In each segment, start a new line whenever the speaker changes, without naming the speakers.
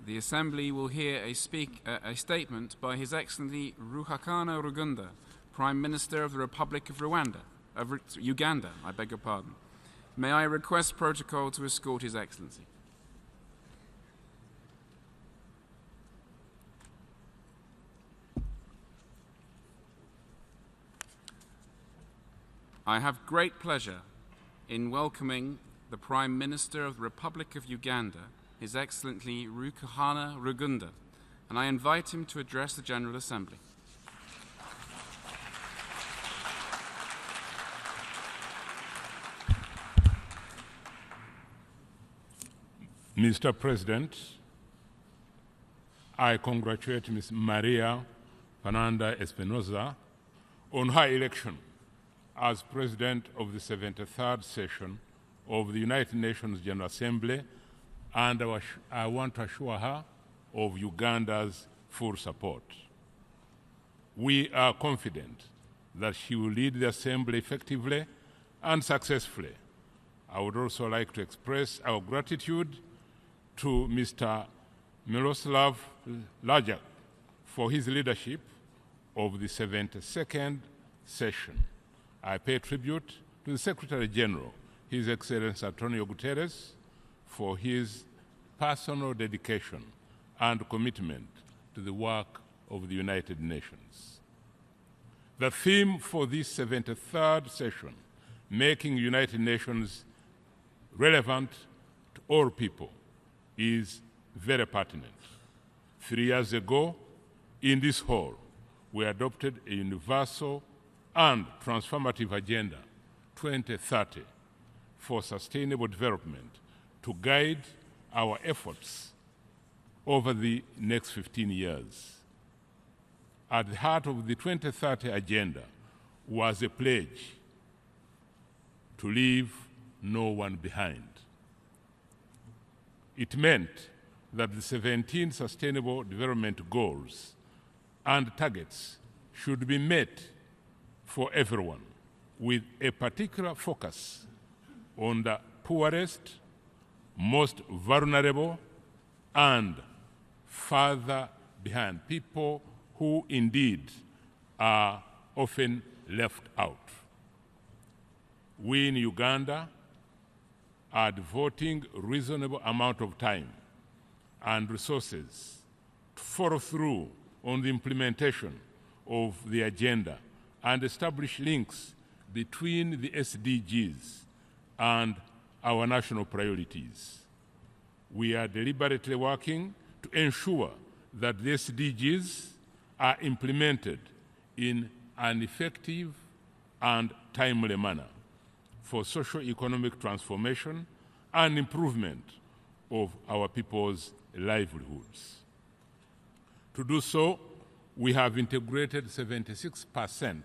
the Assembly will hear a statement by His Excellency Ruhakana Rugunda, Prime Minister of the Republic of Uganda, I beg your pardon. May I request protocol to escort His Excellency. I have great pleasure in welcoming the Prime Minister of the Republic of Uganda, His Excellency Ruhakana Rugunda, and I invite him to address the General Assembly.
Mr. President, I congratulate Ms. Maria Fernanda Espinosa on her election as President of the 73rd session of the United Nations General Assembly, and I want to assure her of Uganda's full support. We are confident that she will lead the Assembly effectively and successfully. I would also like to express our gratitude to Mr. Miroslav Lajak for his leadership of the 72nd session. I pay tribute to the Secretary General, His Excellency Antonio Guterres, for his personal dedication and commitment to the work of the United Nations. The theme for this 73rd session, making United Nations relevant to all people, is very pertinent. 3 years ago, in this hall, we adopted a universal and transformative Agenda 2030 for sustainable development to guide our efforts over the next 15 years. At the heart of the 2030 Agenda was a pledge to leave no one behind. It meant that the 17 Sustainable Development Goals and targets should be met for everyone, with a particular focus on the poorest, most vulnerable, and further behind, people who indeed are often left out. We in Uganda are devoting a reasonable amount of time and resources to follow through on the implementation of the agenda and establish links between the SDGs and our national priorities. We are deliberately working to ensure that the SDGs are implemented in an effective and timely manner for socio-economic transformation and improvement of our people's livelihoods. To do so, we have integrated 76%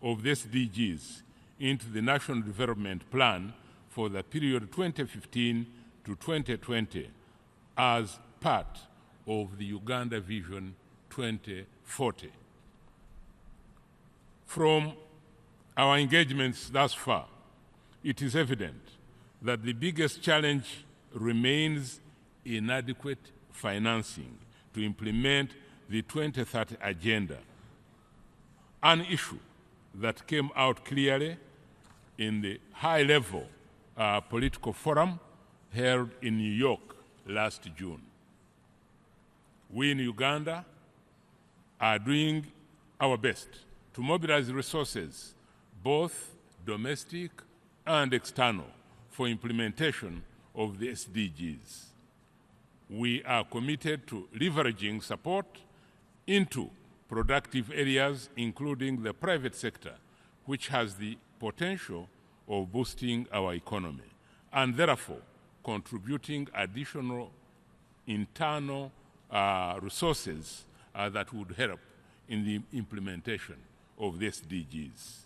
of the SDGs into the National Development Plan for the period 2015 to 2020 as part of the Uganda Vision 2040. From our engagements thus far, it is evident that the biggest challenge remains inadequate financing to implement the 2030 Agenda, an issue that came out clearly in the high-level political forum held in New York last June. We in Uganda are doing our best to mobilize resources, both domestic and external, for implementation of the SDGs. We are committed to leveraging support into productive areas, including the private sector, which has the potential of boosting our economy, and therefore contributing additional internal resources that would help in the implementation of the SDGs.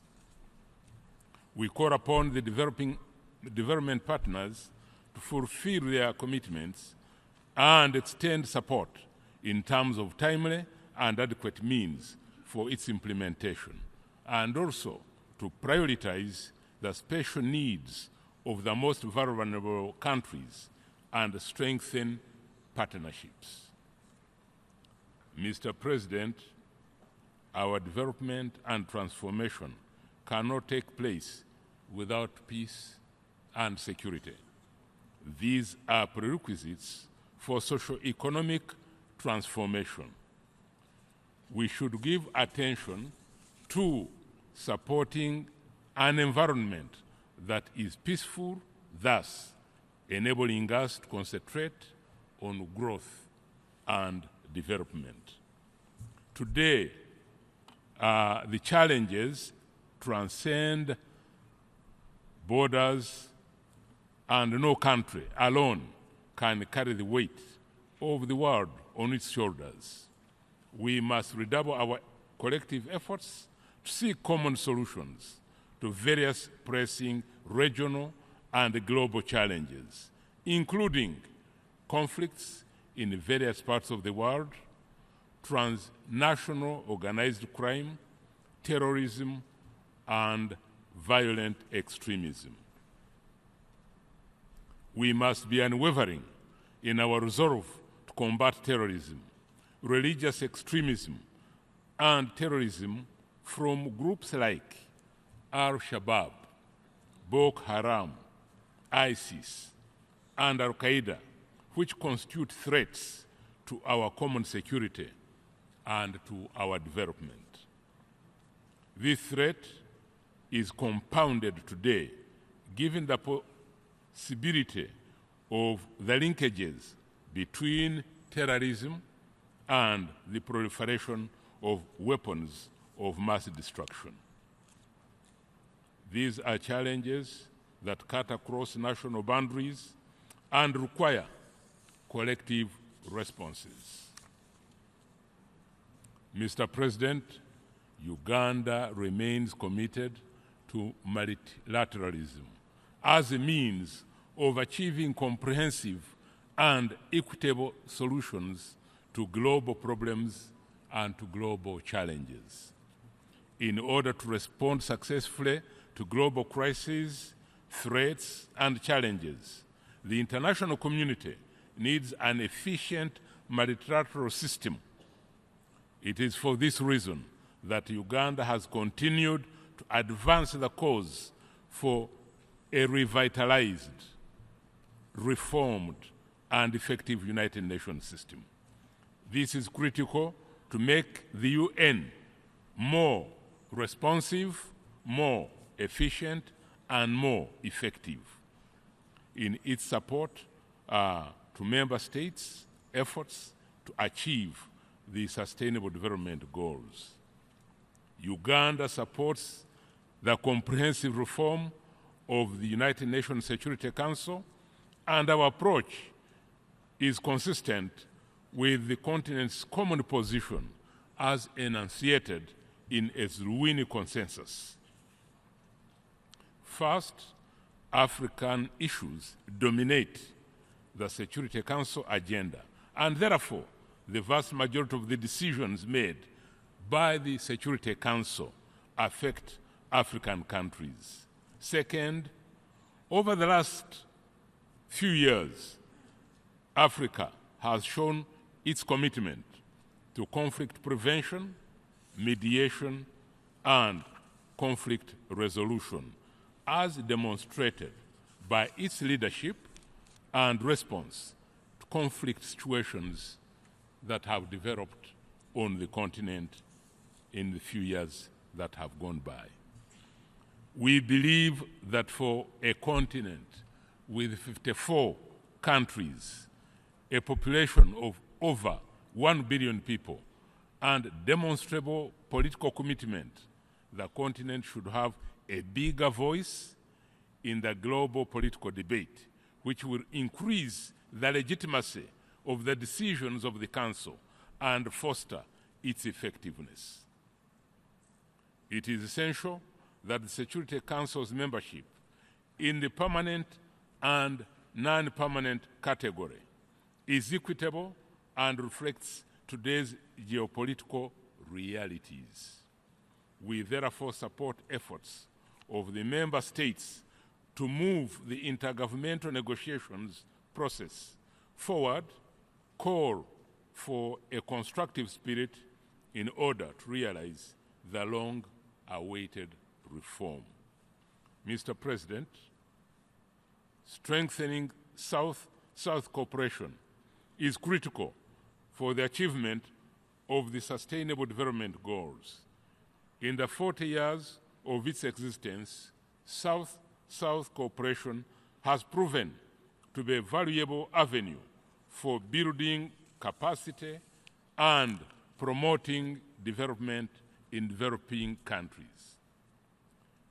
We call upon the development partners to fulfill their commitments and extend support in terms of timely and adequate means for its implementation, and also to prioritize the special needs of the most vulnerable countries and strengthen partnerships. Mr. President, our development and transformation cannot take place without peace and security. These are prerequisites for socio-economic transformation. We should give attention to supporting an environment that is peaceful, thus enabling us to concentrate on growth and development. Today, the challenges transcend borders, and no country alone can carry the weight of the world on its shoulders. We must redouble our collective efforts to seek common solutions to various pressing regional and global challenges, including conflicts in various parts of the world, transnational organized crime, terrorism, and violent extremism. We must be unwavering in our resolve to combat terrorism, religious extremism, and terrorism from groups like Al-Shabaab, Boko Haram, ISIS, and Al-Qaeda, which constitute threats to our common security and to our development. This threat is compounded today, given the possibility of the linkages between terrorism and the proliferation of weapons of mass destruction. These are challenges that cut across national boundaries and require collective responses. Mr. President, Uganda remains committed to multilateralism as a means of achieving comprehensive and equitable solutions to global problems and to global challenges. In order to respond successfully to global crises, threats, and challenges, the international community needs an efficient multilateral system. It is for this reason that Uganda has continued to advance the cause for a revitalized, reformed, and effective United Nations system. This is critical to make the UN more responsive, more efficient, and more effective in its support to member states' efforts to achieve the Sustainable Development Goals. Uganda supports the comprehensive reform of the United Nations Security Council, and our approach is consistent with the continent's common position as enunciated in its Rwini consensus. First, African issues dominate the Security Council agenda, and therefore the vast majority of the decisions made by the Security Council affect African countries. Second, over the last few years, Africa has shown its commitment to conflict prevention, mediation, and conflict resolution, as demonstrated by its leadership and response to conflict situations that have developed on the continent in the few years that have gone by. We believe that for a continent with 54 countries, a population of over 1 billion people, and demonstrable political commitment, the continent should have a bigger voice in the global political debate, which will increase the legitimacy of the decisions of the Council and foster its effectiveness. It is essential that the Security Council's membership in the permanent and non-permanent category is equitable and reflects today's geopolitical realities. We therefore support efforts of the member states to move the intergovernmental negotiations process forward call for a constructive spirit in order to realize the long-awaited reform. Mr. President, strengthening South-South cooperation is critical for the achievement of the Sustainable Development Goals. In the 40 years of its existence, South-South cooperation has proven to be a valuable avenue for building capacity and promoting development in developing countries.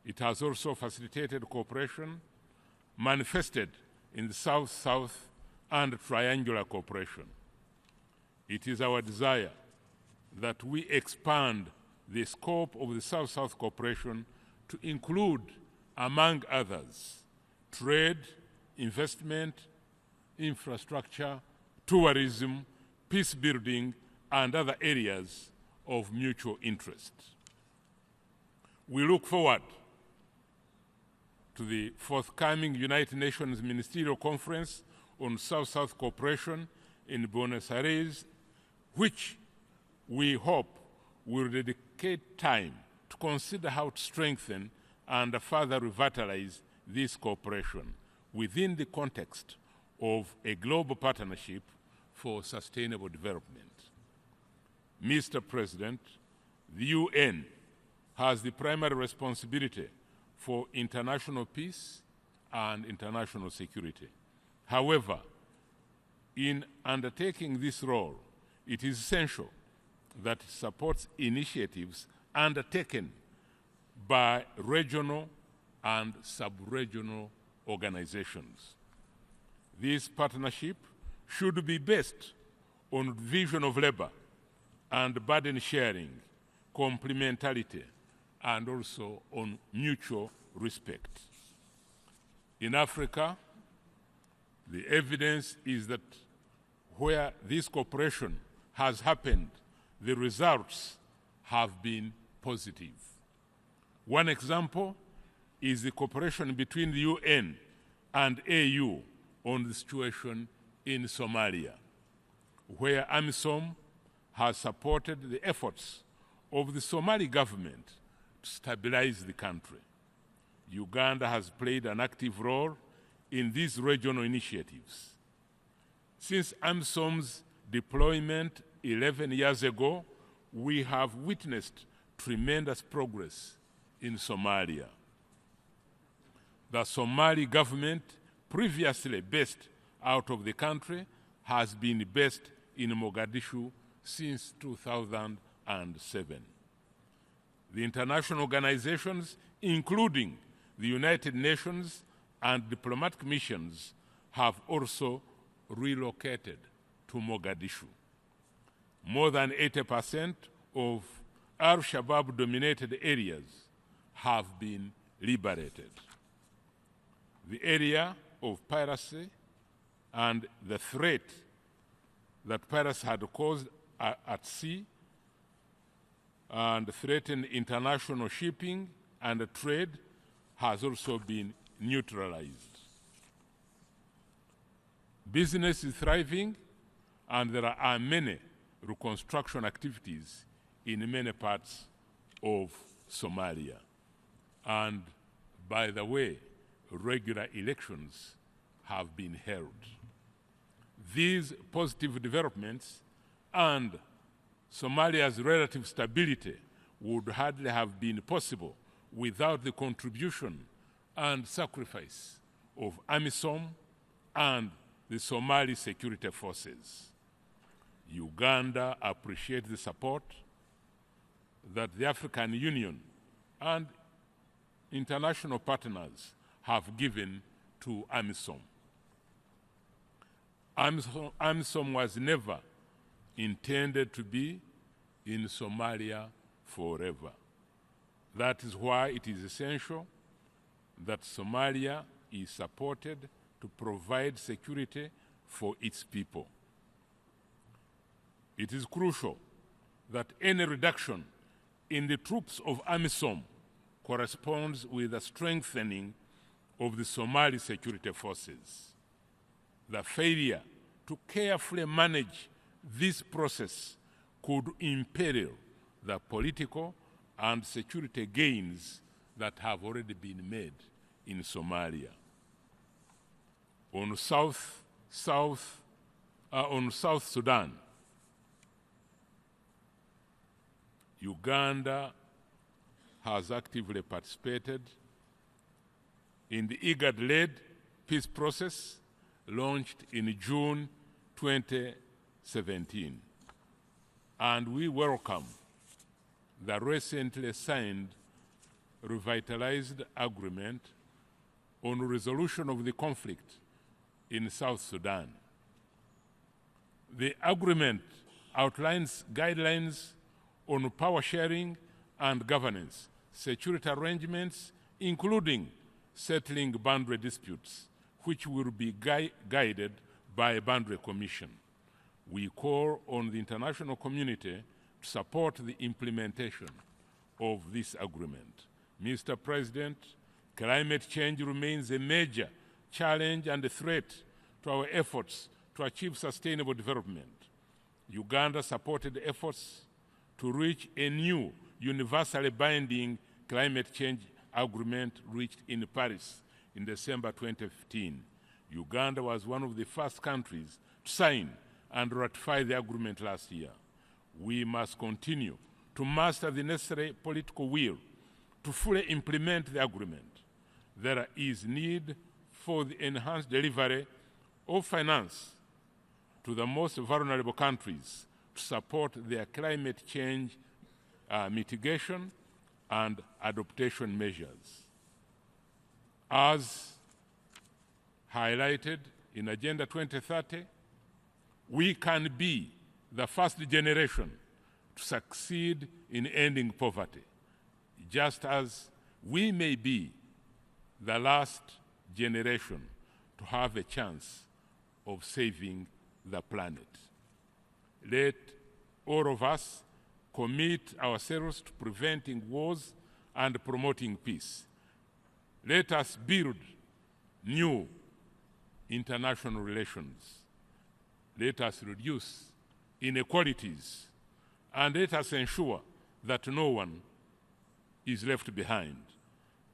It has also facilitated cooperation manifested in the South-South and triangular cooperation. It is our desire that we expand the scope of the South-South cooperation to include, among others, trade, investment, infrastructure, tourism, peace building, and other areas of mutual interest. We look forward to the forthcoming United Nations Ministerial Conference on South-South cooperation in Buenos Aires, which we hope will dedicate time to consider how to strengthen and further revitalize this cooperation within the context of a global partnership for sustainable development. Mr. President, the UN has the primary responsibility for international peace and international security. However, in undertaking this role, it is essential that it supports initiatives undertaken by regional and sub-regional organizations. This partnership should be based on division of labor and burden sharing, complementarity, and also on mutual respect. In Africa, the evidence is that where this cooperation has happened, the results have been positive. One example is the cooperation between the UN and AU on the situation in Somalia, where AMISOM has supported the efforts of the Somali government to stabilize the country. Uganda has played an active role in these regional initiatives. Since AMISOM's deployment 11 years ago, we have witnessed tremendous progress in Somalia. The Somali government, previously based out of the country, has been based in Mogadishu since 2007. The international organizations, including the United Nations and diplomatic missions, have also relocated to Mogadishu. More than 80% of Al-Shabaab-dominated areas have been liberated. The area of piracy and the threat that piracy had caused at sea and threatened international shipping and trade has also been neutralized. Business is thriving, and there are many reconstruction activities in many parts of Somalia. And by the way, regular elections have been held. These positive developments and Somalia's relative stability would hardly have been possible without the contribution and sacrifice of AMISOM and the Somali security forces. Uganda appreciates the support that the African Union and international partners have given to AMISOM. AMISOM was never intended to be in Somalia forever. That is why it is essential that Somalia is supported to provide security for its people. It is crucial that any reduction in the troops of AMISOM corresponds with a strengthening of the Somali security forces. The failure to carefully manage this process could imperil the political and security gains that have already been made in Somalia. On South Sudan, Uganda has actively participated in the IGAD-led peace process launched in June 2017. And we welcome the recently signed revitalized agreement on resolution of the conflict in South Sudan. The agreement outlines guidelines on power sharing and governance, security arrangements, including settling boundary disputes, which will be guided by a boundary commission. We call on the international community to support the implementation of this agreement. Mr. President, climate change remains a major challenge and a threat to our efforts to achieve sustainable development. Uganda supported efforts to reach a new universally binding climate change agreement reached in Paris in December 2015. Uganda was one of the first countries to sign and ratify the agreement last year. We must continue to master the necessary political will to fully implement the agreement. There is need for the enhanced delivery of finance to the most vulnerable countries to support their climate change mitigation and adaptation measures. As highlighted in Agenda 2030, we can be the first generation to succeed in ending poverty, just as we may be the last generation to have a chance of saving the planet. Let all of us commit ourselves to preventing wars and promoting peace. Let us build new international relations. Let us reduce inequalities, and let us ensure that no one is left behind.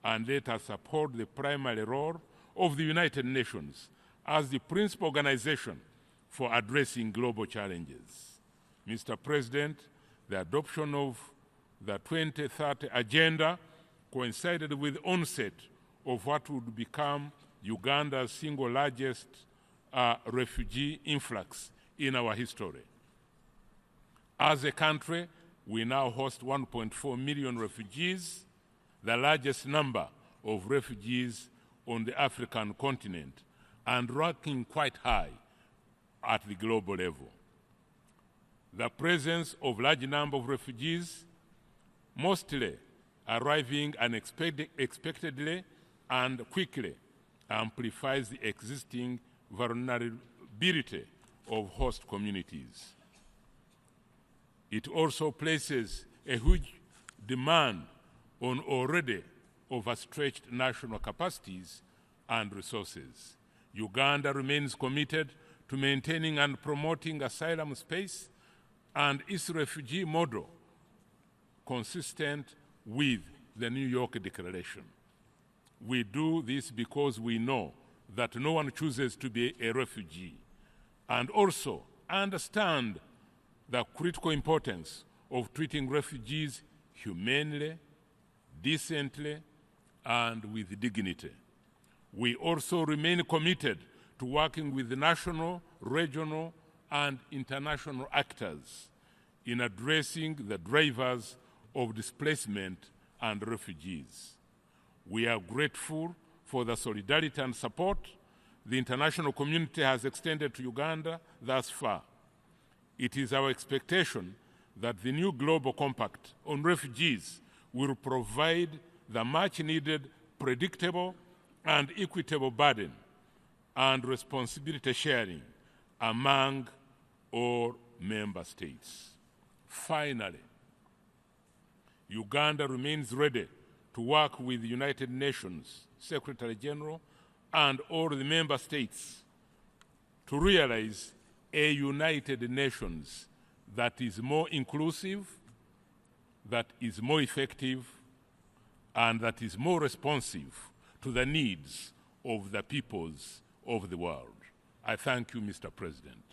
And let us uphold the primary role of the United Nations as the principal organization for addressing global challenges. Mr. President, the adoption of the 2030 Agenda coincided with the onset of what would become Uganda's single largest refugee influx in our history. As a country, we now host 1.4 million refugees, the largest number of refugees on the African continent, and ranking quite high at the global level. The presence of large number of refugees, mostly arriving unexpectedly and quickly, amplifies the existing vulnerability of host communities. It also places a huge demand on already overstretched national capacities and resources. Uganda remains committed to maintaining and promoting asylum space and its refugee model consistent with the New York Declaration. We do this because we know that no one chooses to be a refugee, and also understand the critical importance of treating refugees humanely, decently, and with dignity. We also remain committed to working with the national, regional, and international actors in addressing the drivers of displacement and refugees. We are grateful for the solidarity and support the international community has extended to Uganda thus far. It is our expectation that the new Global Compact on Refugees will provide the much-needed, predictable, and equitable burden and responsibility sharing among all member states. Finally, Uganda remains ready to work with the United Nations Secretary General and all the member states to realize a United Nations that is more inclusive, that is more effective, and that is more responsive to the needs of the peoples of the world. I thank you, Mr. President.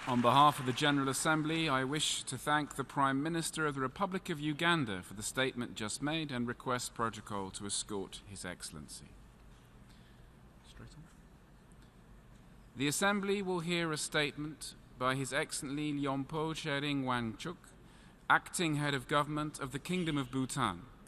On behalf of the General Assembly, I wish to thank the Prime Minister of the Republic of Uganda for the statement just made and request protocol to escort His Excellency. Straight on. The Assembly will hear a statement by His Excellency Lyompo Tshering Wangchuk, Acting Head of Government of the Kingdom of Bhutan,